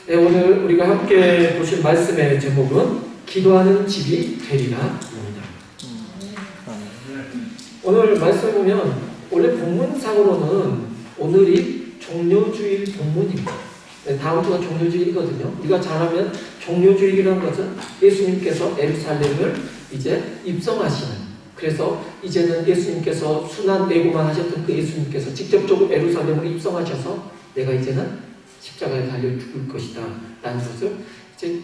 네, 오늘 우리가 함께 보실 말씀의 제목은 기도하는 집이 되리라. 오늘 말씀 보면 원래 본문상으로는 오늘이 종료주일 본문입니다. 네, 다음 주가 종료주일이거든요. 우리가 잘하면 종료주일이라는 것은 예수님께서 예루살렘을 이제 입성하시는, 그래서 이제는 예수님께서 순환 예고만 하셨던 그 예수님께서 직접적으로 예루살렘으로 입성하셔서 내가 이제는 십자가에 달려 죽을 것이다 라는 것을 이제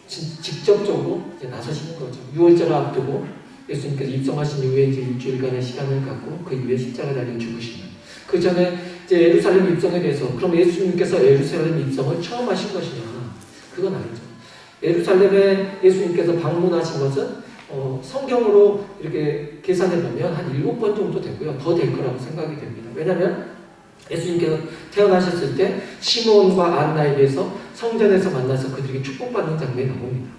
직접적으로 이제 나서시는 거죠. 6월절을 앞두고 예수님께서 입성하신 이후에 이제 일주일간의 시간을 갖고 그 이후에 십자가에 달려 죽으시는, 그 전에 이제 예루살렘 입성에 대해서 그럼 예수님께서 예루살렘 입성을 처음 하신 것이냐? 그건 아니죠. 예루살렘에 예수님께서 방문하신 것은 성경으로 이렇게 계산해 보면 한 7번 정도 되고요. 더 될 거라고 생각이 됩니다. 왜냐하면 예수님께서 태어나셨을 때 시몬과 안나에게서 성전에서 만나서 그들에게 축복받는 장면이 나옵니다.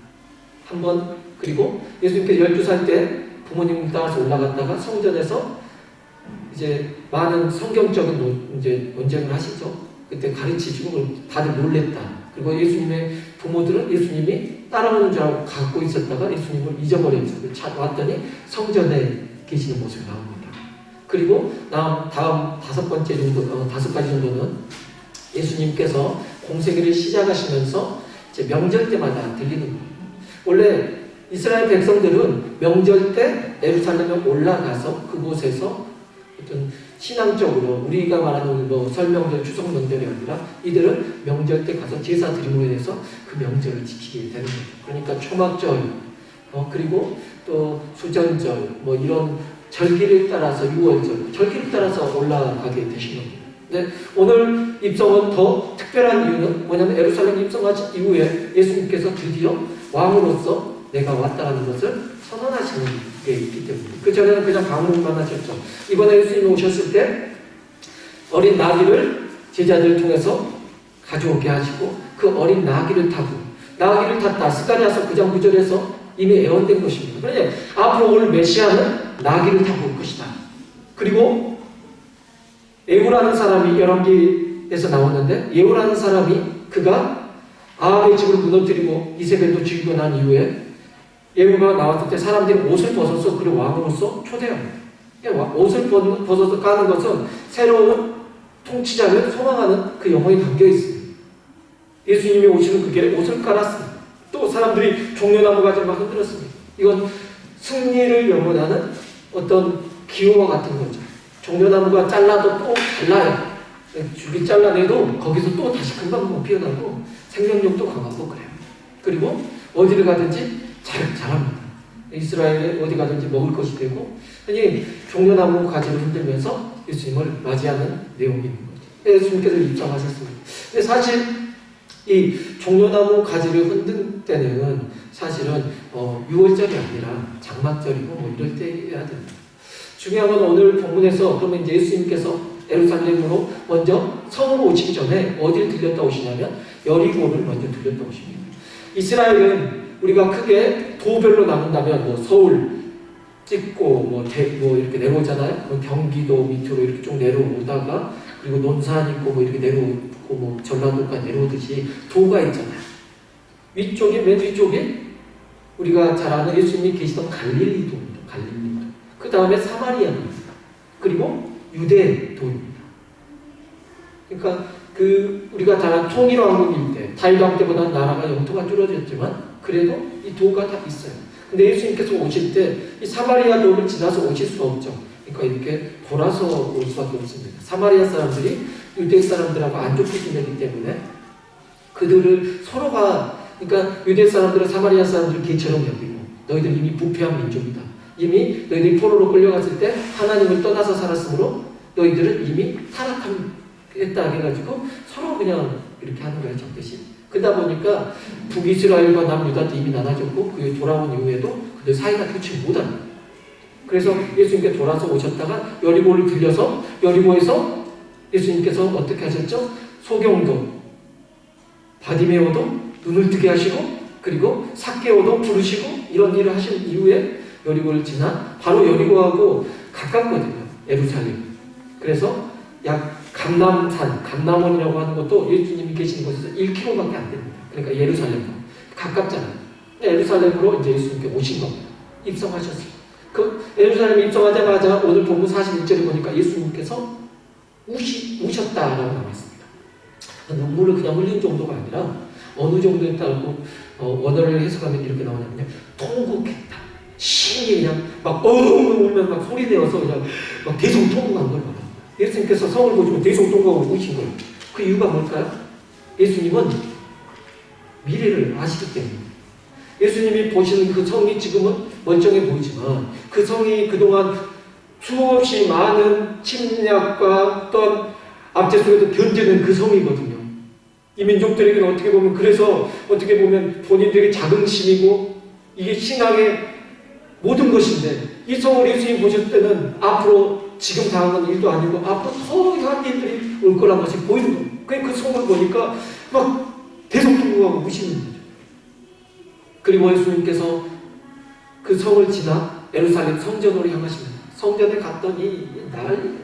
한 번, 그리고 예수님께서 12살 때 부모님 따라서 올라갔다가 성전에서 이제 많은 성경적인 이제 논쟁을 하시죠. 그때 가르치시고 다들 놀랬다. 그리고 예수님의 부모들은 예수님이 따라오는 줄 알고 갖고 있었다가 예수님을 잊어버렸죠. 왔더니 성전에 계시는 모습이 나옵니다. 그리고 다음 5가지 정도는 예수님께서 공생애를 시작하시면서 이제 명절 때마다 들리는 거예요. 원래 이스라엘 백성들은 명절 때 예루살렘에 올라가서 그곳에서 어떤 신앙적으로 우리가 말하는 설명절, 추석명절이 아니라 이들은 명절 때 가서 제사 드림으로 인해서 그 명절을 지키게 되는 거죠. 그러니까 초막절, 그리고 또 수전절, 이런 절기를 따라서 6월절, 절기를 따라서 올라가게 되신 겁니다. 근데 오늘 입성은 더 특별한 이유는 뭐냐면 예루살렘 입성하신 이후에 예수님께서 드디어 왕으로서 내가 왔다는 것을 선언하시는 게 있기 때문에, 그 전에는 그냥 방문만 하셨죠. 이번에 예수님이 오셨을 때 어린 나귀를 제자들을 통해서 가져오게 하시고 그 어린 나귀를 탔다. 스가랴서 9장 9절에서 이미 예언된 것입니다. 그러니 앞으로 올 메시아는 나귀를 타고 올 것이다. 그리고 예후라는 사람이 열왕기에서 나오는데, 예후라는 사람이 그가 아합의 집을 무너뜨리고 이세벨도 죽이고 난 이후에 예후가 나왔을 때 사람들이 옷을 벗어서 그를 왕으로서 초대합니다. 옷을 벗어서 까는 것은 새로운 통치자를 소망하는 그 영혼이 담겨 있습니다. 예수님이 오시는 그 길에 옷을 깔았습니다. 또 사람들이 종려나무 가지를 막 흔들었습니다. 이건 승리를 영원하는 어떤 기호와 같은 거죠. 종려나무가 잘라도 또 달라요. 줄기 잘라내도 거기서 또 다시 금방 피어나고 생명력도 강하고 그래요. 그리고 어디를 가든지 잘합니다. 이스라엘에 어디 가든지 먹을 것이 되고, 아니 종려나무 가지를 흔들면서 예수님을 맞이하는 내용이 있는 거죠. 예수님께서 입성하셨습니다. 근데 사실 이 종려나무 가지를 흔든 때는 사실은 6월절이 아니라 장막절이고 이럴 때 해야 됩니다. 중요한 건 오늘 본문에서 그러면 이제 예수님께서 예루살렘으로 먼저 성으로 오시기 전에 어디를 들렸다 오시냐면 여리고를 먼저 들렸다 오십니다. 이스라엘은 우리가 크게 도별로 나눈다면 서울 찍고 이렇게 내려오잖아요. 경기도 밑으로 이렇게 쭉 내려오다가 그리고 논산 있고 이렇게 내려오고 전라도까지 내려오듯이 도가 있잖아요. 맨 위쪽에 우리가 잘 아는 예수님이 계시던 갈릴리도입니다. 갈릴리도. 그 다음에 사마리아입니다. 그리고 유대도입니다. 그러니까 우리가 잘 아는 통일왕국일 때, 다윗왕 때보다 나라가 영토가 줄어졌지만 그래도 이 도가 다 있어요. 근데 예수님께서 오실 때 이 사마리아 도를 지나서 오실 수가 없죠. 그러니까 이렇게 돌아서 올 수밖에 없습니다. 사마리아 사람들이 유대 사람들하고 안 좋게 지내기 때문에 그들을 그러니까 유대 사람들은 사마리아 사람들을 개처럼 여기고, 너희들 이미 부패한 민족이다. 이미 너희들이 포로로 끌려갔을 때 하나님을 떠나서 살았으므로 너희들은 이미 타락했다 해가지고 서로 그냥 이렇게 하는 거예요, 적대시. 그러다 보니까 북이스라엘과 남유다도 이미 나눠졌고 그 돌아온 이후에도 그들 사이가 좋지 못합니다. 그래서 예수님께 돌아서 오셨다가 여리고를 들려서 여리고에서 예수님께서 어떻게 하셨죠? 소경도 바디메오도 눈을 뜨게 하시고 그리고 삭개오도 부르시고 이런 일을 하신 이후에 여리고를 지나 바로 여리고하고 가깝거든요. 예루살렘. 그래서 약 감남산, 감남원이라고 하는 것도 예수님이 계신 곳에서 1km밖에 안 됩니다. 그러니까 예루살렘으로 가깝잖아요. 예루살렘으로 이제 예수님께 오신 겁니다. 입성하셨어요. 그 예루살렘에 입성하자마자 오늘 본문 41절에 보니까 예수님께서 우셨다라고 나와 있습니다. 눈물을 그냥 흘린 정도가 아니라 어느 정도에 따르고 원어를 해석하면 이렇게 나오냐면요. 통곡했다. 심히 그냥 막 울면 막 소리 내어서 그냥 막 대성통곡한 걸 말합니다. 예수님께서 성을 보시고 대성통곡하고 우신 거예요. 그 이유가 뭘까요? 예수님은 미래를 아시기 때문에. 예수님이 보시는 그 성이 지금은 멀쩡해 보이지만 그 성이 그동안 수없이 많은 침략과 또한 압제 속에도 견디는 그 성이거든요. 이 민족들에게는 어떻게 보면 그래서 어떻게 보면 본인들에게 자긍심이고 이게 신앙의 모든 것인데 이 성을 예수님 보실 때는 앞으로 지금 당하는 일도 아니고 앞으로 더 이상한 일들이 올 거란 것이 보이는 거예요. 그 성을 보니까 막 대성통곡하고 우시는 거죠. 그리고 예수님께서 그 성을 지나 예루살렘 성전으로 향하십니다. 성전에 갔더니 난리거든요.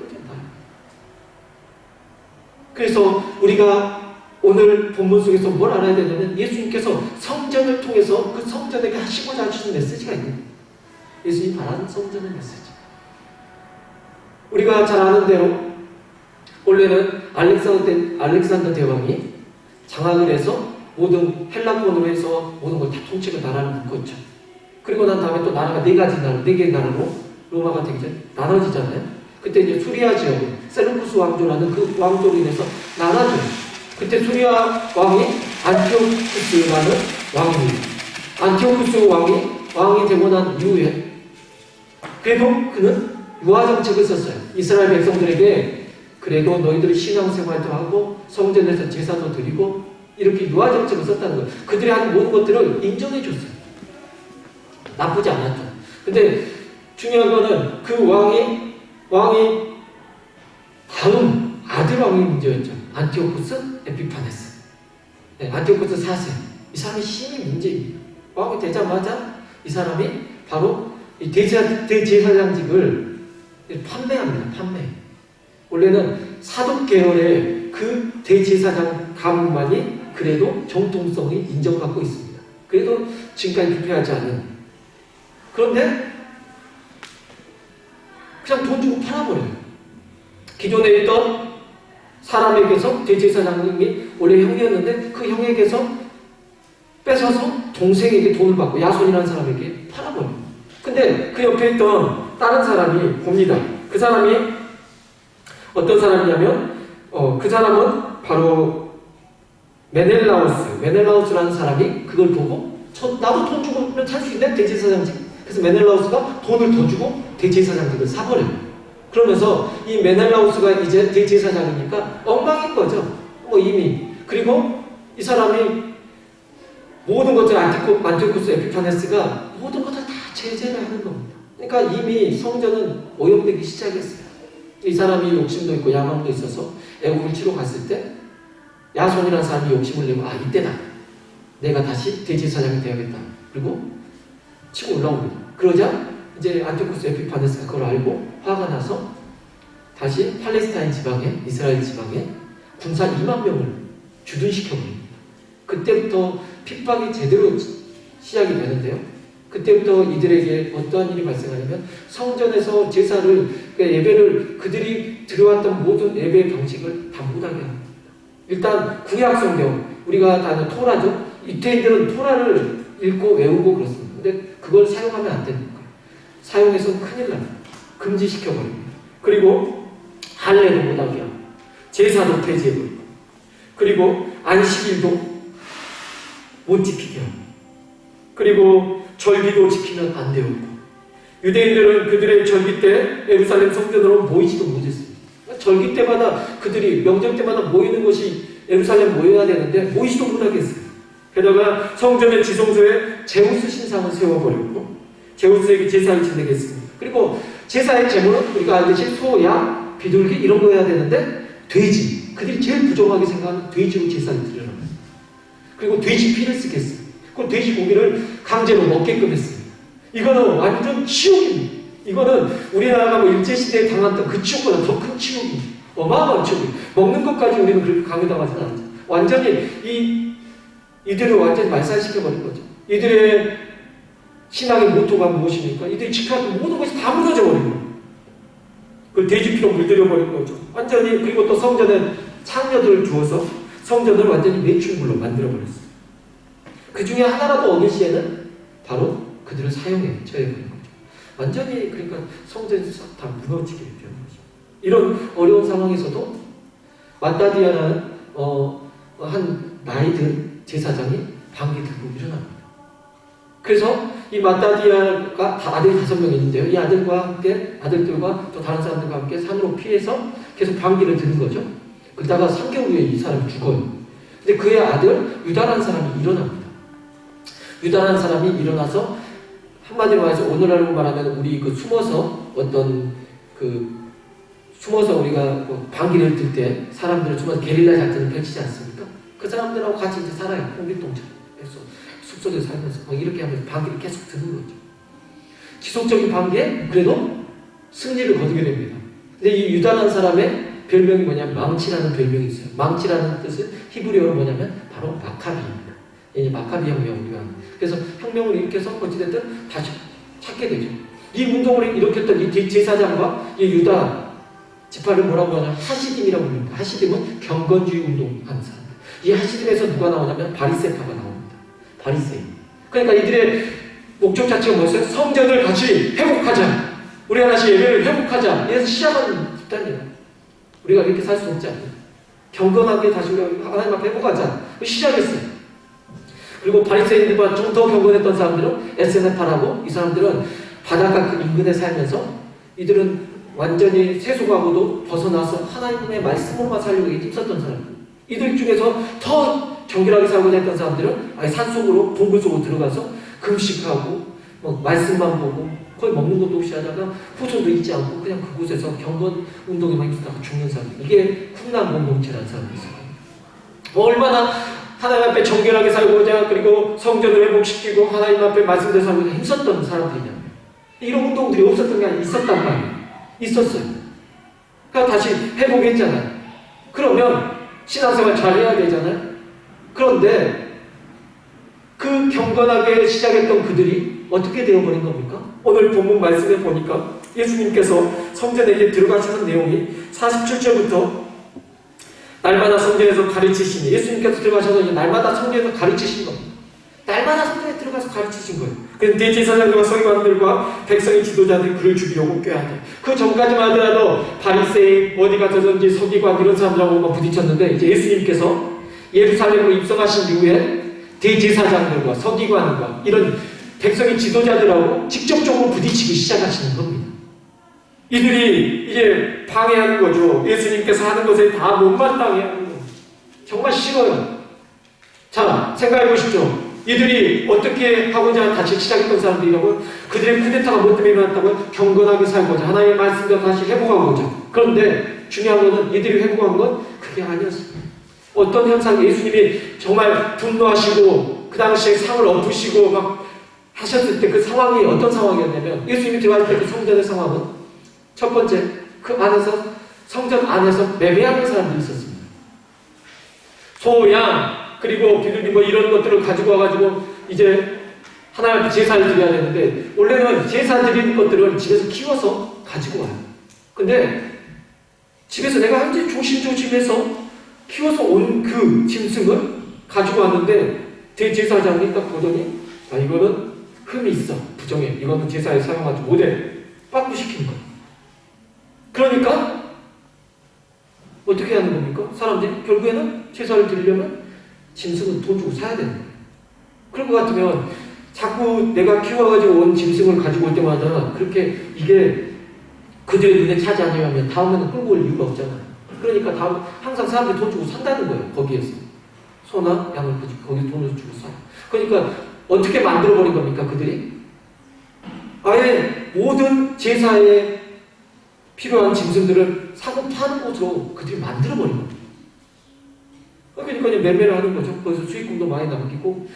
그래서 우리가 오늘 본문 속에서 뭘 알아야 되냐면 예수님께서 성전을 통해서 그 성전에게 하시고자 하시는 메시지가 있는 예수님 바라는 성전의 메시지. 우리가 잘 아는 대로 원래는 알렉산더 대왕이 장악을 해서 모든 헬라권으로 해서 모든 걸 다 통치를 나라를 묶었죠. 그리고 난 다음에 또 나라가 네 개의 나라로 로마가 되기 전에 나눠지잖아요. 그때 이제 수리아 지역, 셀루쿠스 왕조라는 그 왕조로 인해서 나눠져요. 그때 수리아 왕이 안티오쿠스라는 왕입니다. 안티오쿠스 왕이 되고 난 이후에 그래도 그는 유화 정책을 썼어요. 이스라엘 백성들에게 그래도 너희들이 신앙생활도 하고 성전에서 제사도 드리고 이렇게 유화 정책을 썼다는 거예요. 그들이 하는 모든 것들을 인정해 줬어요. 나쁘지 않았죠. 근데 중요한 거는 그 왕이 다음 아들 왕이 문제였죠. 안티오쿠스 에피파네스. 네, 안티오쿠스 4세. 이 사람이 심히 문제입니다. 왕이 되자마자 이 사람이 바로 이 대제사장직을 판매합니다. 판매. 원래는 사독 계열의 그 대제사장 가문만이 그래도 정통성이 인정받고 있습니다. 그래도 지금까지 비패하지 않는. 그런데 그냥 돈 주고 팔아버려요. 기존에 있던 사람에게서 대제사장님이 원래 형이었는데 그 형에게서 뺏어서 동생에게 돈을 받고 야손이라는 사람에게 팔아버려요. 근데 그 옆에 있던 다른 사람이 봅니다. 그 사람이 어떤 사람이냐면 그 사람은 바로 메넬라우스라는 사람이 그걸 보고 나도 돈 주고 살 수 있네 대제사장직. 그래서 메넬라우스가 돈을 더 주고 대제사장직을 사버려요. 그러면서 이 메넬라우스가 이제 대제사장이니까 엉망인 거죠. 이미. 그리고 이 사람이 모든 것들 안티오쿠스 에피파네스가 모든 것들 다 제재를 하는 겁니다. 그러니까 이미 성전은 오염되기 시작했어요. 이 사람이 욕심도 있고 야망도 있어서 애국을 치러 갔을 때 야손이라는 사람이 욕심을 내고 이때다. 내가 다시 대제사장이 되어야겠다. 그리고 치고 올라옵니다. 그러자 이제 안티오쿠스 에피파네스가 그걸 알고 화가 나서 다시 팔레스타인 지방에 이스라엘 지방에 군사 2만 명을 주둔시켜버립니다. 그때부터 핍박이 제대로 시작이 되는데요. 그때부터 이들에게 어떠한 일이 발생하냐면 성전에서 제사를 예배를 그들이 들어왔던 모든 예배 방식을 다 못하게 합니다. 일단 구약 성경 우리가 다 아는 토라죠. 이태인들은 토라를 읽고 외우고 그렇습니다. 근데 그걸 사용하면 안 되는 거예요. 사용해서 큰일 납니다. 금지시켜버립니다. 그리고 할례도 못하게 하고 제사도 폐지해버리고 그리고 안식일도 못 지키게 하고 그리고 절기도 지키면 안 되고 유대인들은 그들의 절기 때 예루살렘 성전으로 모이지도 못했습니다. 절기 때마다 그들이 명절 때마다 모이는 것이 예루살렘 모여야 되는데 모이지도 못하겠어요. 게다가 성전의 지성소에 제우스 신상을 세워버렸고 제우스에게 제사를 지내게 했습니다. 그리고 제사의 제물은 우리가 알듯이 소, 양, 비둘기 이런 거 해야 되는데 돼지, 그들이 제일 부정하게 생각하는 돼지로 제사를 드리는 거예요. 그리고 돼지 피를 쓰겠어요. 그 돼지 고기를 강제로 먹게끔 했습니다. 이거는 완전 치욕입니다. 이거는 우리나라가 일제시대에 당했던 그 치욕보다 더 큰 치욕입니다. 어마어마한 축복. 먹는 것까지 우리는 그렇게 강요당하지는 않죠. 완전히 이들을 완전히 말살시켜버린 거죠. 이들의 신앙의 모토가 무엇입니까? 이들이 지켜왔던 모든 것이 다 무너져 버린 거예요. 그 돼지피로 물들여버린 거죠. 완전히. 그리고 또 성전에 창녀들을 두어서 성전을 완전히 매춘물로 만들어버렸어요. 그 중에 하나라도 어길 시에는 바로 그들을 사용해 처해버린 거죠. 완전히 그러니까 성전이 다 무너지게 되는 거죠. 이런 어려운 상황에서도 마따디아라는 한 나이든 제사장이 방귀 들고 일어납니다. 그래서 이 마따디아가 아들이 5명이 있는데요. 이 아들들과 또 다른 사람들과 함께 산으로 피해서 계속 방귀를 드는 거죠. 그러다가 3개월 후에 이 사람이 죽어요. 근데 그의 아들 유다라는 사람이 일어납니다. 유다라는 사람이 일어나서 한마디로 말해서 오늘날로 말하면 우리 숨어서 숨어서 우리가 방귀를 들 때 사람들을 숨어서 게릴라 작전을 펼치지 않습니까? 그 사람들하고 같이 이제 살아요. 홍길동처럼. 그래서 숲속에 살면서 이렇게 하면서 방귀를 계속 드는 거죠. 지속적인 방귀에 그래도 승리를 거두게 됩니다. 근데 이 유다라는 사람의 별명이 뭐냐면 망치라는 별명이 있어요. 망치라는 뜻은 히브리어로 뭐냐면 바로 마카비입니다. 이제 마카비 혁명 우리가. 그래서 혁명을 일으켜서 어찌됐든 다시 찾게 되죠. 이 운동을 일으켰던 이 제사장과 이 유다 지파를 뭐라고 하냐면 하시딤이라고 부릅니다. 하시딤은 경건주의 운동하는 사람. 이 하시딤에서 누가 나오냐면 바리새파가 나옵니다. 바리새인. 그러니까 이들의 목적 자체가 뭐였어요? 성전을 같이 회복하자. 우리 하나씩 예배를 회복하자. 이래서 시작하는 집단이에요. 우리가 이렇게 살 수 없지 않나요? 경건하게 다시 우리가 하나님 앞에 회복하자. 시작했어요. 그리고 바리새인들과 좀 더 경건했던 사람들은 에스네파라고, 이 사람들은 바닷가 그 인근에 살면서 이들은 완전히 세속하고도 벗어나서 하나님의 말씀으로만 살려고 힘썼던 사람들. 이들 중에서 더 정결하게 살고자 했던 사람들은 아예 산속으로 동굴 속으로 들어가서 금식하고 말씀만 보고 거의 먹는 것도 없이 하다가 후손도 잊지 않고 그냥 그곳에서 경건 운동에만 힘쓰다가 죽는 사람들. 이게 쿰란 공동체라는 사람이 있어요. 얼마나 하나님 앞에 정결하게 살고자, 그리고 성전을 회복시키고 하나님 앞에 말씀대로 살고자 힘썼던 사람들이냐면, 이런 운동들이 없었던 게 아니라 있었단 말이에요. 있었어요. 그러니까 다시 회복했잖아요. 그러면 신앙생활 잘해야 되잖아요. 그런데 그 경건하게 시작했던 그들이 어떻게 되어버린 겁니까? 오늘 본문 말씀에 보니까 예수님께서 성전에 이제 들어가시는 내용이 47절부터 날마다 성전에서 가르치시니, 예수님께서 들어가셔서 날마다 성전에서 가르치신 겁니다. 날마다 성전에 들어가서 가르치신 거예요. 그래서 대제사장들과 서기관들과 백성의 지도자들이 그를 죽이려고 꾀하대. 그 전까지만 하더라도 바리새인 어디 가서든지 서기관 이런 사람들하고 부딪혔는데, 이제 예수님께서 예루살렘으로 입성하신 이후에 대제사장들과 서기관과 이런 백성의 지도자들하고 직접적으로 부딪히기 시작하시는 겁니다. 이들이 이제 방해하는 거죠. 예수님께서 하는 것에 다 못마땅해 하는 거예요. 정말 싫어요. 자, 생각해 보십시오. 이들이 어떻게 하고자 다시 시작했던 사람들이라고, 그들의 쿠데타가 뭐 때문에 일어났다고? 경건하게 살고자, 하나님의 말씀대로 다시 회복하고자. 그런데 중요한 것은 이들이 회복한 건 그게 아니었습니다. 어떤 현상, 예수님이 정말 분노하시고 그 당시에 상을 엎으시고 막 하셨을 때 그 상황이 어떤 상황이었냐면, 예수님이 들어갈 때 그 성전의 상황은 첫 번째, 그 안에서, 성전 안에서 매매하는 사람들이 있었습니다. 소, 양, 그리고 비둘기 이런 것들을 가지고 와가지고 이제 하나님 앞에 제사를 드려야 되는데, 원래는 제사 드리는 것들을 집에서 키워서 가지고 와요. 근데 집에서 내가 완전히 조심조심해서 키워서 온 그 짐승을 가지고 왔는데, 대제사장이 딱 보더니 이거는 흠이 있어, 부정해, 이거는 제사에 사용하지 못해, 빠꾸시키는 거예요. 그러니까 어떻게 하는 겁니까? 사람들이 결국에는 제사를 드리려면 짐승은 돈 주고 사야 되는 거예요. 그런 것 같으면 자꾸 내가 키워가지고 온 짐승을 가지고 올 때마다 그렇게 이게 그들의 눈에 차지 않으면 다음에는 끌고 올 이유가 없잖아요. 그러니까 항상 사람들이 돈 주고 산다는 거예요. 거기에서 소나 양을 거기 돈을 주고 사요. 그러니까 어떻게 만들어버린 겁니까? 그들이 아예 모든 제사에 필요한 짐승들을 사고 파는 곳으로 그들이 만들어버린 겁니다. 그러니까 매매를 하는 거죠. 거기서 수익금도 많이 남기고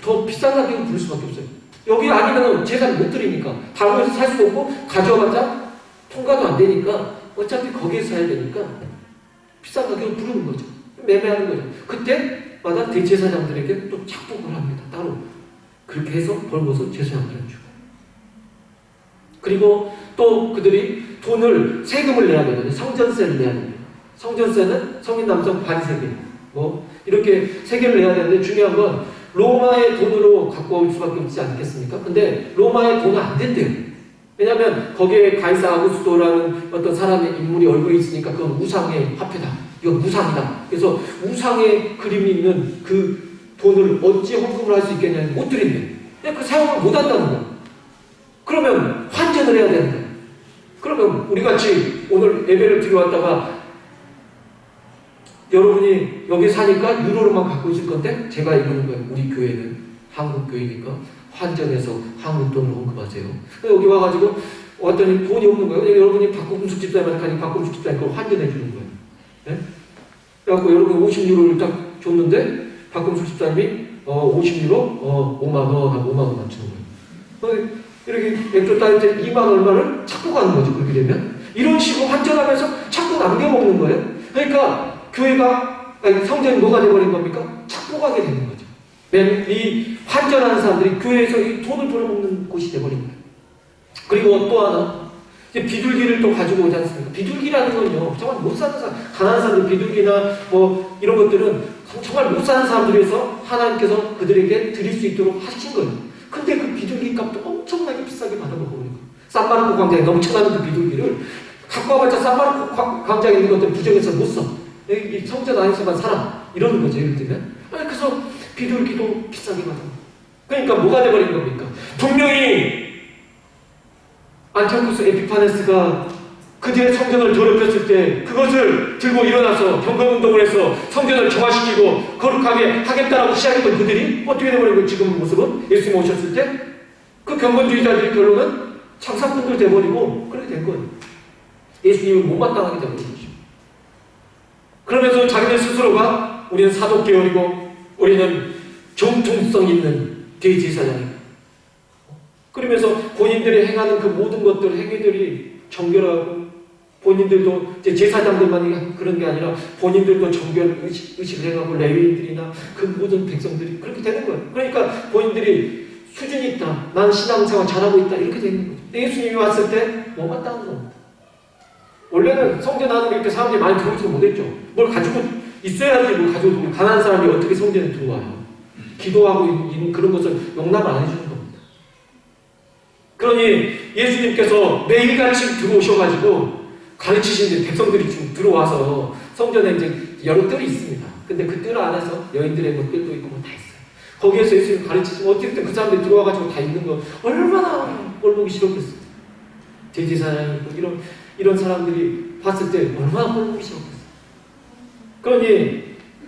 더 비싼 가격을 부를 수밖에 없어요. 여기 아니면 제사를 못 드리니까 다른 곳에서 살 수도 없고 가져가자 통과도 안 되니까 어차피 거기에서 해야 되니까 비싼 가격을 부르는 거죠. 매매하는 거죠. 그때마다 대제사장들에게 또 착복을 합니다. 따로. 그렇게 해서 벌고서 제사장들은 주고. 그리고 또 그들이 돈을, 세금을 내야 되거든요. 성전세를 내야 됩니다. 성전세는 성인 남성 반세금, 이렇게 세금을 내야 되는데 중요한 건 로마의 돈으로 갖고 올 수밖에 없지 않겠습니까? 근데 로마의 돈은 안 된대요. 왜냐하면 거기에 가이사 아구스토라는 어떤 사람의 인물이 얼굴이 있으니까 그건 우상의 화폐다. 이건 우상이다. 그래서 우상의 그림이 있는 그 돈을 어찌 헌금을 할 수 있겠냐면 못 드린대. 그냥 그 사용을 못 한다는 거야. 그러면 환전을 해야 되는 거야. 그러면 우리 같이 오늘 예배를 드려 왔다가 여러분이 여기 사니까 유로로만 갖고 있을 건데 제가 이러는 거예요. 우리 교회는 한국 교회니까 환전해서 한국 돈을 헌금하세요. 여기 와가지고 왔더니 돈이 없는 거예요. 여러분이 박금숙 집사님한테 가니 박금숙 집사님 그걸 환전해 주는 거예요. 네? 그래갖고 여러분 50유로를 딱 줬는데 박금숙 집사님이 50유로 5만원 하고 5만원만 주는 거예요. 이렇게 액조 따질 때 2만 얼마를 찾고 가는 거죠. 그렇게 되면 이런 식으로 환전하면서 자꾸 남겨먹는 거예요. 그러니까 교회가 성전이 뭐가 돼버린 겁니까? 착복하게 되는 거죠. 이 환전하는 사람들이 교회에서 이 돈을 벌어먹는 곳이 돼버린 거예요. 그리고 또 하나 이제 비둘기를 또 가지고 오지 않습니까? 비둘기라는 건요 정말 못 사는 사람, 가난한 사람들 비둘기나 이런 것들은 정말 못 사는 사람들에서 하나님께서 그들에게 드릴 수 있도록 하신 거예요. 근데 그 비둘기 값도 엄청나게 비싸게 받아먹고 있는 거예요. 산마르코 광장에 넘쳐나는 그 비둘기를 갖고 와봤자 산마르코 광장에 있는 것들 부정해서 못 써. 이 성전 안에서만 살아. 이러는 거죠. 예를 들면. 그래서 비둘기도 비싸게 받아먹고. 그러니까 뭐가 돼버린 겁니까? 분명히 안티오쿠스 에피파네스가 그들의 성전을 더럽혔을 때 그것을 들고 일어나서 경건운동을 해서 성전을 정화시키고 거룩하게 하겠다라고 시작했던 그들이 어떻게 돼버리고 지금 모습은 예수님 오셨을 때 그 경건주의자들의 결론은 장사꾼들 돼버리고 그렇게 된 거예요. 예수님을 못마땅하게 돼버린 거죠. 그러면서 자기들 스스로가 우리는 사독계열이고 우리는 정통성 있는 대제사장이고 그러면서 본인들이 행하는 그 모든 것들 행위들이 정결하고 본인들도 이제 제사장들만이 그런 게 아니라 본인들도 정결 의식을 행하고 레위인들이나 그 모든 백성들이 그렇게 되는 거예요. 그러니까 본인들이 수준이 있다. 난 신앙생활 잘하고 있다. 이렇게 되는 거죠. 예수님이 왔을 때 못마땅한 겁니다. 원래는 성전 안에 이렇게 사람들이 많이 들어오지 못했죠. 뭘 가지고 있어야지 뭘 가지고 가난한 사람이 어떻게 성전에 들어와요. 기도하고 있는 그런 것을 용납을 안 해주는 겁니다. 그러니 예수님께서 매일같이 들어오셔가지고 가르치시는 백성들이 지금 들어와서 성전에 이제 여러 뜰이 있습니다. 근데 그 뜰 안에서 여인들의 뭐 뜰도 있고 뭐 다 있어요. 거기에서 예수님 가르치시면 어쨌든 그 사람들이 들어와가지고 다 있는 거 얼마나 꼴보기 싫었겠어요. 대제사장이 이런 사람들이 봤을 때 얼마나 꼴보기 싫었겠어요. 그러니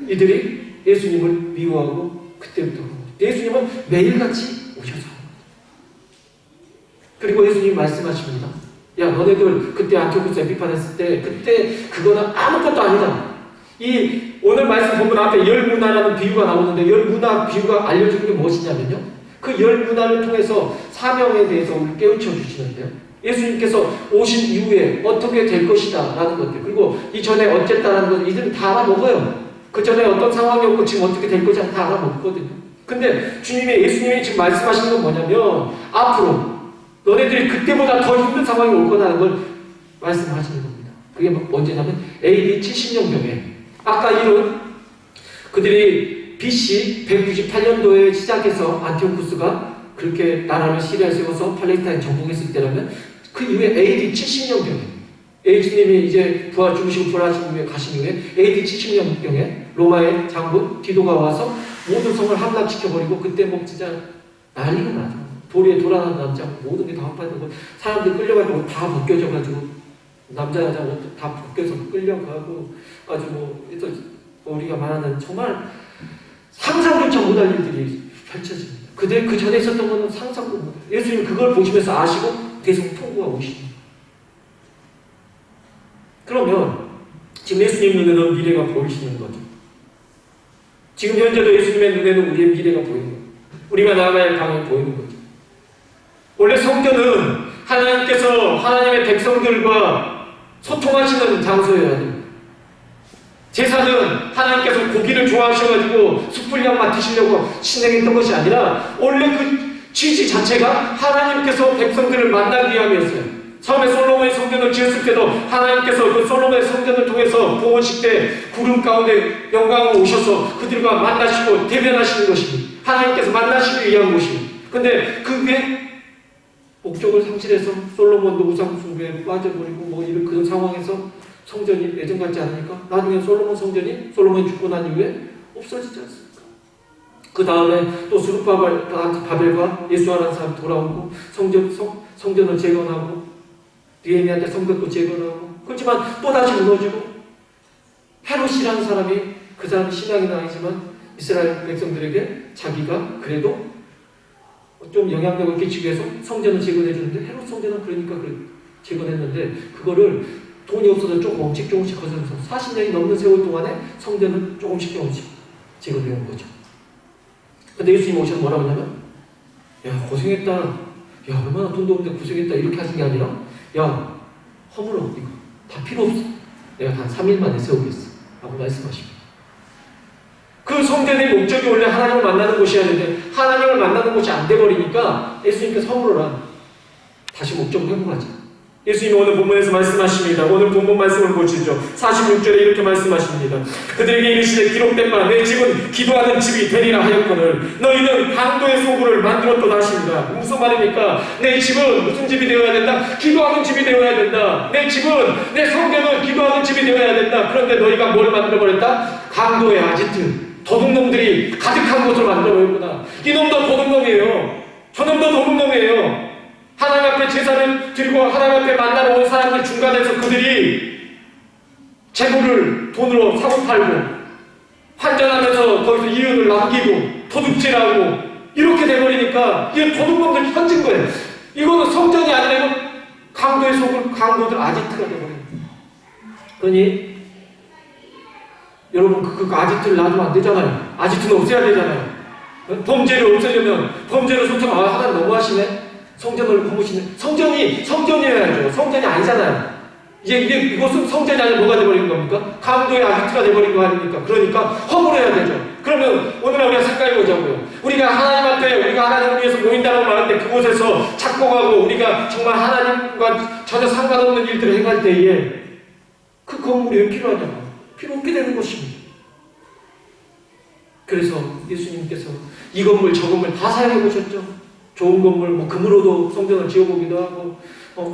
이들이 예수님을 미워하고 그때부터 예수님은 매일같이 오셔서 그리고 예수님이 말씀하십니다. 야 너네들 그때 안티오쿠스 에피파네스 때 그때 그거는 아무것도 아니다. 이 오늘 말씀 본문 앞에 열 문화라는 비유가 나오는데 열 문화 비유가 알려주는 게 무엇이냐면요. 그 열 문화를 통해서 사명에 대해서 우리 깨우쳐 주시는데요. 예수님께서 오신 이후에 어떻게 될 것이다 라는 것들 그리고 이전에 어쨌다라는 것을 이들은 다 알아먹어요. 그 전에 어떤 상황이었고 지금 어떻게 될 것인지 다 알아먹거든요. 근데 예수님이 지금 말씀하시는 건 뭐냐면 앞으로 너네들이 그때보다 더 힘든 상황이 올 거라는 걸 말씀하시는 겁니다. 그게 언제냐면 AD 70년경에 아까 이런 그들이 BC 198년도에 시작해서 안티오쿠스가 그렇게 나라를 시리아에 세워서 팔레스타인 정복했을 때라면 그 이후에 AD 70년경에 예수님이 이제 죽으시고 부활하신 후에 가신 후에 AD 70년경에 로마의 장군 디도가 와서 모든 성을 함락시켜버리고 그때 뭐 진짜 난리가 나죠. 도리에 돌아가는 남자 모든 게 다 헛발되고 사람들 끌려가지고 다 벗겨져가지고 남자 여자 옷도 다 벗겨서 끌려가고 아주 우리가 말하는 정말 상상조차 못할 일들이 펼쳐집니다. 그들 그 전에 있었던 것은 상상도 못해요. 예수님 그걸 보시면서 아시고 계속 통고가 오시는 거예요. 그러면 지금 예수님 눈에는 미래가 보이시는 거죠. 지금 현재도 예수님의 눈에는 우리의 미래가 보이는 거예요. 우리가 나아가야 할 방향이 보이는 거죠. 원래 성전은 하나님께서 하나님의 백성들과 소통하시는 장소여야 됩니다. 제사는 하나님께서 고기를 좋아하셔가지고 숯불향 맡으시려고 신행했던 것이 아니라 원래 그 취지 자체가 하나님께서 백성들을 만나기 위함이었어요. 처음에 솔로몬의 성전을 지었을 때도 하나님께서 그 솔로몬의 성전을 통해서 봉헌식 때 구름 가운데 영광으로 오셔서 그들과 만나시고 대면하시는 것입니다. 하나님께서 만나시기 위한 곳입니다. 근데 그게 목적을 상실해서 솔로몬도 우상 숭배에 빠져버리고 뭐 이런 그런 상황에서 성전이 예전 같지 않으니까 나중에 솔로몬 성전이 솔로몬이 죽고 난 이후에 없어지지 않습니까? 그 다음에 또 스룹바벨과 예수아라는 사람이 돌아오고 성전을 재건하고 느헤미야한테 성벽도 재건하고 그렇지만 또다시 무너지고 헤롯이라는 사람이 그 사람이 신앙이 아니지만 이스라엘 백성들에게 자기가 그래도 좀 영향력을 끼치기 위해서 성전을 재건해 주는데 헤롯 성전은 그러니까 재건했는데 그거를 돈이 없어서 조금씩 거슬면서 40년이 넘는 세월 동안에 성전은 조금씩 재건해 온 거죠. 근데 예수님이 오셔서 뭐라고 하냐면 야 고생했다. 야 얼마나 돈도 없는데 고생했다 이렇게 하신 게 아니라 야 허물어 이거 다 필요 없어. 내가 단 3일 만에 세우겠어 라고 말씀하십니다. 그 성전의 목적이 원래 하나님을 만나는 곳이어야 되는데 하나님을 만나는 곳이 안 돼버리니까 예수님께서 허물어라. 다시 목적을 회복하자. 예수님이 오늘 본문에서 말씀하십니다. 오늘 본문 말씀을 보시죠. 46절에 이렇게 말씀하십니다. 그들에게 이르시되 기록된 바 내 집은 기도하는 집이 되리라 하였거늘 너희는 강도의 소굴을 만들었도다 하십니다. 무슨 말입니까? 내 집은 무슨 집이 되어야 된다? 기도하는 집이 되어야 된다. 내 집은 내 성전은 기도하는 집이 되어야 된다. 그런데 너희가 뭘 만들어버렸다? 강도의 아지트 도둑놈들이 가득한 곳을 만들어버렸구나. 이놈도 도둑놈이에요. 저놈도 도둑놈이에요. 하나님 앞에 제사를 드리고 하나님 앞에 만나러 온 사람들 중간에서 그들이 재물을 돈으로 사고 팔고 환전하면서 거기서 이윤을 남기고 도둑질하고 이렇게 돼버리니까 이게 도둑놈들 현진 거예요. 이거는 성전이 아니라 이건 강도의 속을 강도들 아지트가 돼버려요. 그러니 여러분 그 아지트를 놔두면 안 되잖아요. 아지트는 없애야 되잖아요. 범죄를 없애려면 범죄를 소청 하나님 너무하시네. 성전을 허무시네. 성전이어야죠. 성전이 아니잖아요. 이것은 성전이 아니라 뭐가 돼버린 겁니까? 강도의 아지트가 돼버린 거 아닙니까? 그러니까 허물어야 되죠. 그러면 오늘 우리가 생각해 보자고요. 우리가 하나님 앞에 우리가 하나님을 위해서 모인다고 말할 때 그곳에서 착복하고 우리가 정말 하나님과 전혀 상관없는 일들을 행할 때에 그 건물이 왜 필요하냐고. 필요 없게 되는 것입니다. 그래서 예수님께서 이 건물 저 건물 다 사용해 보셨죠. 좋은 건물, 금으로도 성전을 지어보기도 하고,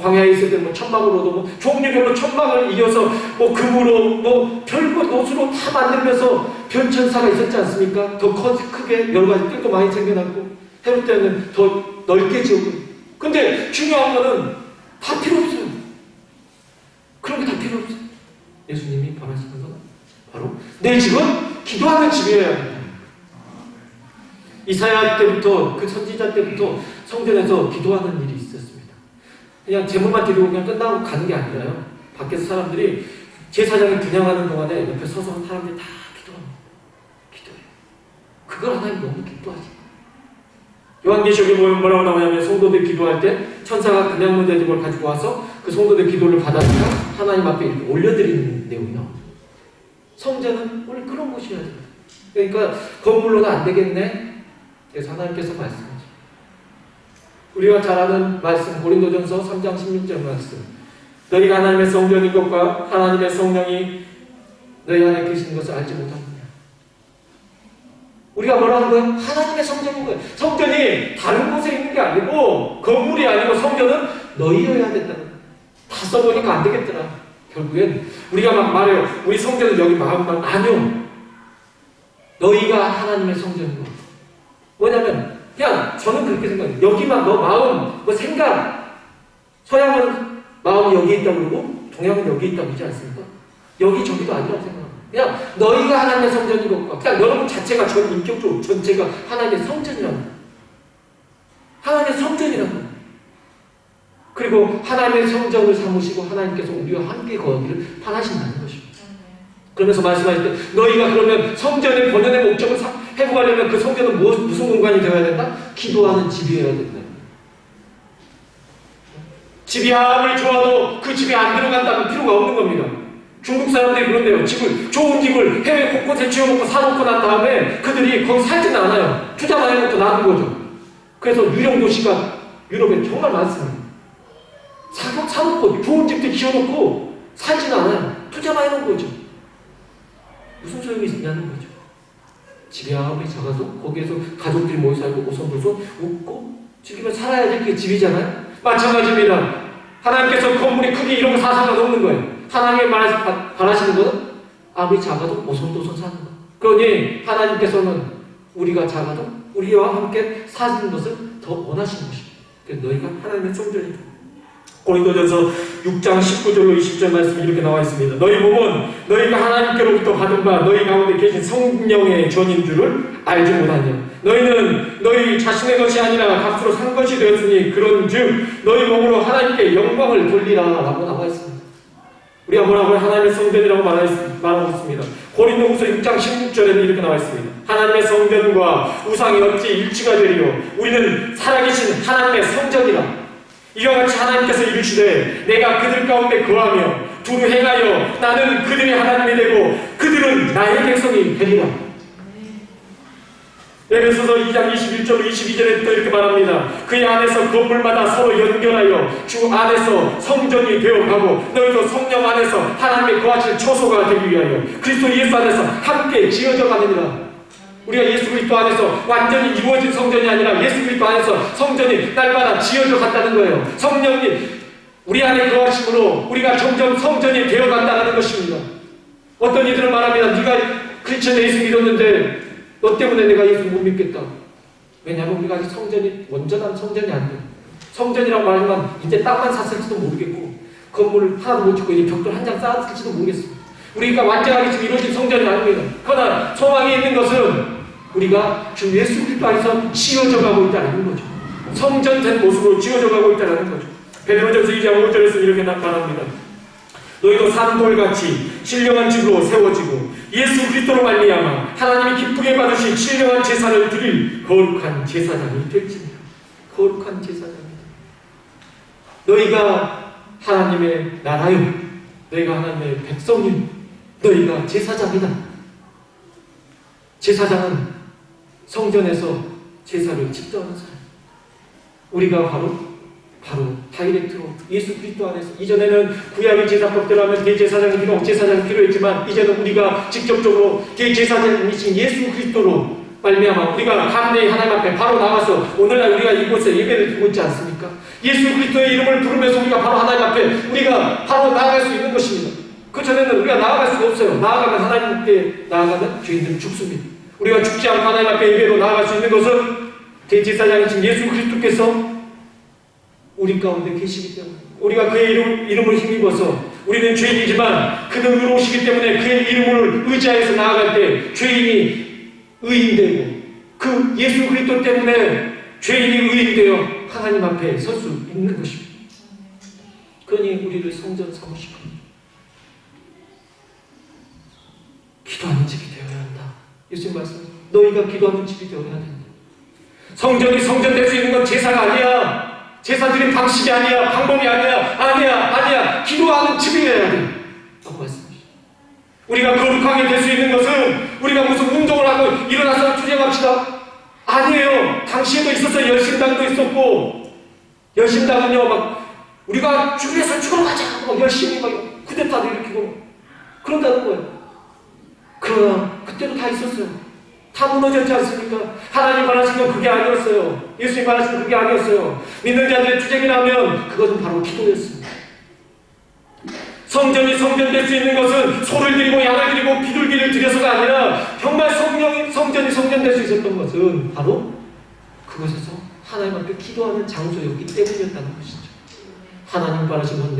광야에 있을 때 천막으로도 종류별로 천막을 이어서 금으로 별거 노수로 다 만들면서 변천사가 있었지 않습니까? 더 크게 여러 가지 뜰도 많이 생겨났고, 헤롯 때는 더 넓게 지었고. 근데 중요한 거는 다 필요 없어요. 그런 게 다 필요 없어요. 예수님이 바라시는 건 바로 내 집은 기도하는 집이어야 합니다. 이사야 때부터 그 선지자 때부터 성전에서 기도하는 일이 있었습니다. 그냥 제물만 드리고 그냥 끝나고 가는 게 아니라요. 밖에서 사람들이 제사장이 분향하는 동안에 옆에 서서 사람들이 다 기도합니다. 기도해요. 그걸 하나님 너무 기뻐하지. 요한계시록에 보면 뭐라고 나오냐면 성도들 기도할 때 천사가 분향 문제들을 가지고 와서 그 성도들 기도를 받아서 하나님 앞에 이렇게 올려드리는 내용이 나옵니다. 성전은 원래 그런 곳이어야 됩니다. 그러니까 건물로는 안 되겠네. 그래서 하나님께서 말씀하죠. 우리가 잘 아는 말씀 고린도전서 3장 16절 말씀. 너희가 하나님의 성전인 것과 하나님의 성령이 너희 안에 계시는 것을 알지 못하느냐. 우리가 뭐라는 거예요? 하나님의 성전인 거예요. 성전이 다른 곳에 있는 게 아니고 건물이 아니고 성전은 너희여야 된다는 거예요. 다 써보니까 안 되겠더라. 결국엔 우리가 막 말해요. 우리 성전은 여기 마음만 아니요. 너희가 하나님의 성전인 거예요. 뭐냐면 그냥 저는 그렇게 생각해요. 여기만 너 마음, 생각. 서양은 마음이 여기 있다고 그러고 동양은 여기 있다고 그러지 않습니까? 여기 저기도 아니라고 생각합니다. 그냥 너희가 하나님의 성전인 것과 그냥 여러분 자체가 전 인격적으로 전체가 하나님의 성전이라는 거예요. 하나님의 성전이라는 거예요. 그리고 하나님의 성전을 삼으시고 하나님께서 우리와 함께 거하기를 바라신다는 것입니다. 그러면서 말씀하실 때 너희가 그러면 성전의 본연의 목적을 회복하려면 그 성전은 무슨 공간이 되어야 된다? 기도하는 집이어야 된다. 집이 아무리 좋아도 그 집에 안 들어간다면 필요가 없는 겁니다. 중국 사람들이 그런데요. 좋은 집을 해외 곳곳에 지어놓고 사놓고 난 다음에 그들이 거기 살지는 않아요. 투자만 해놓고 놔둔 거죠. 그래서 유령 도시가 유럽에 정말 많습니다. 사놓고 좋은 집도 지어놓고 살지는 않아요. 투자만 해놓은 거죠. 무슨 소용이 있냐는 거죠. 집이 아무리 작아도 거기에서 가족들이 모여 살고 오손도손 웃고 즐기며 살아야 될 게 집이잖아요. 마찬가지입니다. 하나님께서 건물이 크게 이런 거 상관없는 거예요. 하나님이 바라시는 것은 아무리 작아도 오손도손 사는 것. 그러니 하나님께서는 우리가 작아도 우리와 함께 사는 것을 더 원하시는 것입니다. 그래서 너희가 하나님의 성전이다. 고린도전서 6장 19절로 20절 말씀이 이렇게 나와 있습니다. 너희 몸은 너희가 하나님께로부터 받은 바 너희 가운데 계신 성령의 전인 줄을 알지 못하냐. 너희는 너희 자신의 것이 아니라 값으로 산 것이 되었으니 그런즉 너희 몸으로 하나님께 영광을 돌리라 라고 나와 있습니다. 우리가 뭐라고 하나님의 성전이라고 말하고 있습니다. 고린도후서 6장 16절에는 이렇게 나와 있습니다. 하나님의 성전과 우상이 어찌 일치가 되리요. 우리는 살아계신 하나님의 성전이라. 이와 같이 하나님께서 이르시되 내가 그들 가운데 거하며 두루 행하여 나는 그들의 하나님이 되고 그들은 나의 백성이 되리라. 에베소서 2장 21절로 22절에 또 이렇게 말합니다. 그의 안에서 건물마다 서로 연결하여 주 안에서 성전이 되어가고 너희도 성령 안에서 하나님의 거하실 처소가 되기 위하여 그리스도 예수 안에서 함께 지어져 가느니라. 우리가 예수 그리스도 안에서 완전히 이루어진 성전이 아니라 예수 그리스도 안에서 성전이 날마다 지어져 간다는 거예요. 성령이 우리 안에 거하심으로 우리가 점점 성전이 되어간다는 것입니다. 어떤 이들은 말합니다. 네가 크리스천에 예수 믿었는데 너 때문에 내가 예수 못 믿겠다. 왜냐하면 우리가 아직 성전이 온전한 성전이 안 돼. 성전이라고 말하면 이제 땅만 샀을지도 모르겠고 건물을 하나도 못 짓고 이제 벽돌 한 장 쌓았을지도 모르겠습니다. 우리가 완전하게 지금 이루어진 성전이 아닙니다. 그러나 소망이 있는 것은 우리가 주 예수 그리스도 안에서 지어져 가고 있다는 거죠. 성전된 모습으로 지어져 가고 있다는 거죠. 베드로전서 2장 5절에서 이렇게 말합니다. 너희도 산돌같이 신령한 집으로 세워지고 예수 그리스도로 말미암아 하나님이 기쁘게 받으신 신령한 제사를 드릴 거룩한 제사장이 될지니라. 거룩한 제사장이다. 너희가 하나님의 나라요. 너희가 하나님의 백성이요. 너희가 제사장이다. 제사장은 성전에서 제사를 집도하는 사람. 우리가 바로 다이렉트로 예수 그리스도 안에서 이전에는 구약의 제사법대로 하면 대제사장이 필요하고 제사장이 필요했지만 이제는 우리가 직접적으로 대제사장이신 예수 그리스도로 말미암아 우리가 감내의 하나님 앞에 바로 나가서 오늘날 우리가 이곳에 예배를 드리고 있지 않습니까? 예수 그리스도의 이름을 부르면서 우리가 바로 하나님 앞에 우리가 바로 나아갈 수 있는 것입니다. 그 전에는 우리가 나아갈 수가 없어요. 나아가면 하나님께 나아가면 죄인들은 죽습니다. 우리가 죽지 않고 하나님 앞에 예배로 나아갈 수 있는 것은 대제사장이신 예수 그리스도께서 우리 가운데 계시기 때문에 우리가 그의 이름을 힘입어서 우리는 죄인이지만 그는 의로우시기 때문에 그의 이름을 의지하여서 나아갈 때 죄인이 의인되고 그 예수 그리스도 때문에 죄인이 의인되어 하나님 앞에 설 수 있는 것입니다. 그러니 우리를 성전 삼으시고 기도하는 집이 되어야 한다. 예수님 말씀 너희가 기도하는 집이 되어야 된다. 성전이 성전 될 수 있는 건 제사가 아니야. 제사 드린 방식이 아니야. 방법이 아니야. 아니야. 기도하는 집이어야 돼. 라고 말씀하시죠. 우리가 거룩하게 될 수 있는 것은 우리가 무슨 운동을 하고 일어나서 투쟁합시다. 아니에요. 당시에도 있었어요. 열심당도 있었고 열심당은요 막 우리가 주위에서 죽어가자 막 열심히 막 쿠데타도 일으키고 그런다는 거예요. 그러나 그때도 다 있었어요. 다 무너졌지 않습니까? 하나님 말하신 건 그게 아니었어요. 예수님 말하신 건 그게 아니었어요. 믿는 자들의 투쟁이라면 그것은 바로 기도였습니다. 성전이 성전될 수 있는 것은 소를 드리고 양을 드리고 비둘기를 드려서가 아니라 정말 성전이 성전될 수 있었던 것은 바로 그것에서 하나님 앞에 기도하는 장소였기 때문이었다는 것이죠. 하나님 말하신 건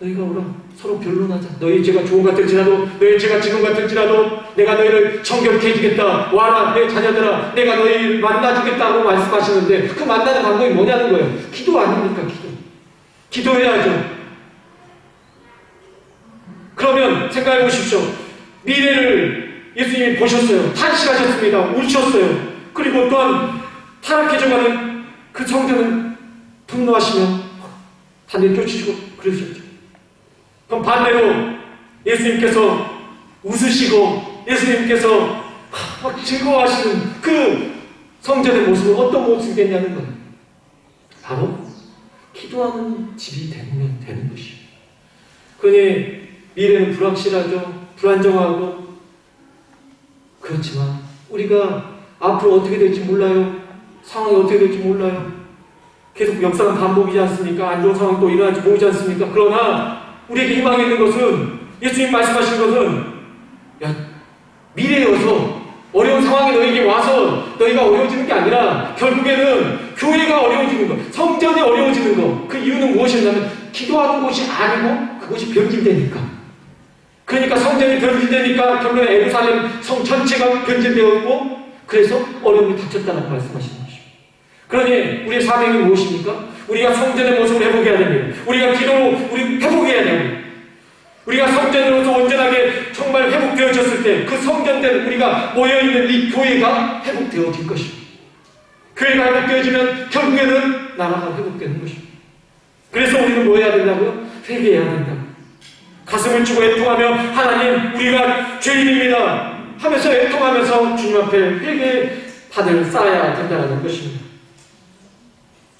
너희가 오라 서로 변론하자. 너희 죄가 좋은 것 같을지라도 너희 죄가 지금 같을지라도 내가 너희를 정결케 해주겠다. 와라 내 자녀들아 내가 너희를 만나주겠다고 말씀하시는데 그 만나는 방법이 뭐냐는 거예요. 기도 아닙니까? 기도해야죠. 그러면 생각해 보십시오. 미래를 예수님이 보셨어요. 탄식하셨습니다. 우셨어요. 그리고 또한 타락해져가는 그 성전을 분노하시며 다 내쫓으시고 그러셨죠. 그럼 반대로 예수님께서 웃으시고 예수님께서 막 즐거워하시는 그 성전의 모습은 어떤 모습이겠냐는 거예요. 바로 기도하는 집이 되는 것이에요. 그러니 미래는 불확실하죠. 불안정하고 그렇지만 우리가 앞으로 어떻게 될지 몰라요. 상황이 어떻게 될지 몰라요. 계속 역사는 반복이지 않습니까? 안 좋은 상황이 또 일어날지 모르지 않습니까? 그러나 우리에게 희망이 있는 것은 예수님 말씀하신 것은 미래여서 어려운 상황이 너에게 와서 너희가 어려워지는 게 아니라 결국에는 교회가 어려워지는 것, 성전이 어려워지는 것. 그 이유는 무엇이냐면 기도하는 곳이 아니고 그곳이 변질되니까. 그러니까 성전이 변질되니까 결국에 예루살렘 성 전체가 변질되어 있고 그래서 어려움이 닥쳤다는 말씀하시는 것이죠. 그러니 우리의 사명이 무엇입니까? 우리가 성전의 모습을 회복해야 됩니다. 우리가 기도로 우리 회복해야 됩니다. 우리가 성전으로서 온전하게 정말 회복되어졌을 때 그 성전된 우리가 모여있는 이 교회가 회복되어질 것입니다. 교회가 회복되어지면 결국에는 나라가 회복되는 것입니다. 그래서 우리는 뭐 해야 된다고요? 회개해야 된다. 가슴을 치고 애통하며 하나님 우리가 죄인입니다 하면서 애통하면서 주님 앞에 회개판을 쌓아야 된다는 것입니다.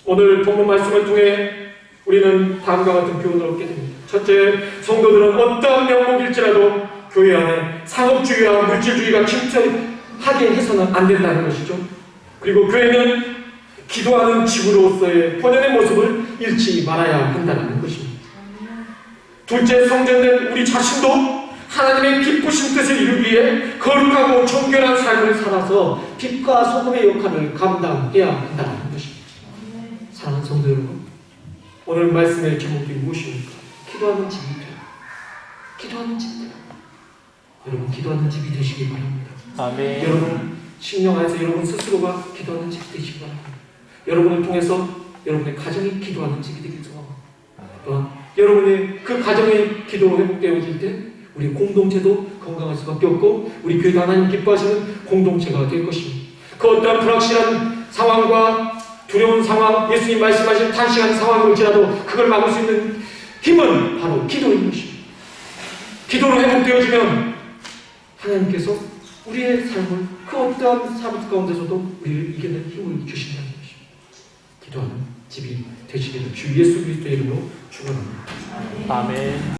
오늘 본문 말씀을 통해 우리는 다음과 같은 교훈을 얻게 됩니다. 첫째, 성도들은 어떠한 명목일지라도 교회 안에 상업주의와 물질주의가 침투하게 해서는 안 된다는 것이죠. 그리고 교회는 기도하는 집으로서의 본연의 모습을 잃지 말아야 한다는 것입니다. 둘째, 성전된 우리 자신도 하나님의 기쁘신 뜻을 이루기 위해 거룩하고 정결한 삶을 살아서 빛과 소금의 역할을 감당해야 한다는 것입니다. 사랑하는 성도 여러분, 오늘 말씀의 제목이 무엇입니까? 기도하는 집이다. 기도하는 집이다. 여러분 기도하는 집이 되시기 바랍니다. 아멘. 여러분 심령 안에서 여러분 스스로가 기도하는 집이 되시기 바랍니다. 여러분을 통해서 여러분의 가정이 기도하는 집이 되길 소망합니다. 여러분의 그 가정의 기도로 회복되어질 때 우리 공동체도 건강할 수밖에 없고 우리 교회가 하나님 기뻐하시는 공동체가 될 것입니다. 그 어떠한 불확실한 상황과 두려운 상황, 예수님 말씀하신 단시간 상황일지라도 그걸 막을 수 있는 힘은 바로 기도인 것입니다. 기도로 회복되어지면 하나님께서 우리의 삶을 그 어떠한 삶 가운데서도 우리를 이겨낼 힘을 주신다는 것입니다. 기도하는 집이 되시기를 주 예수 그리스도의 이름으로 축원합니다. 아멘.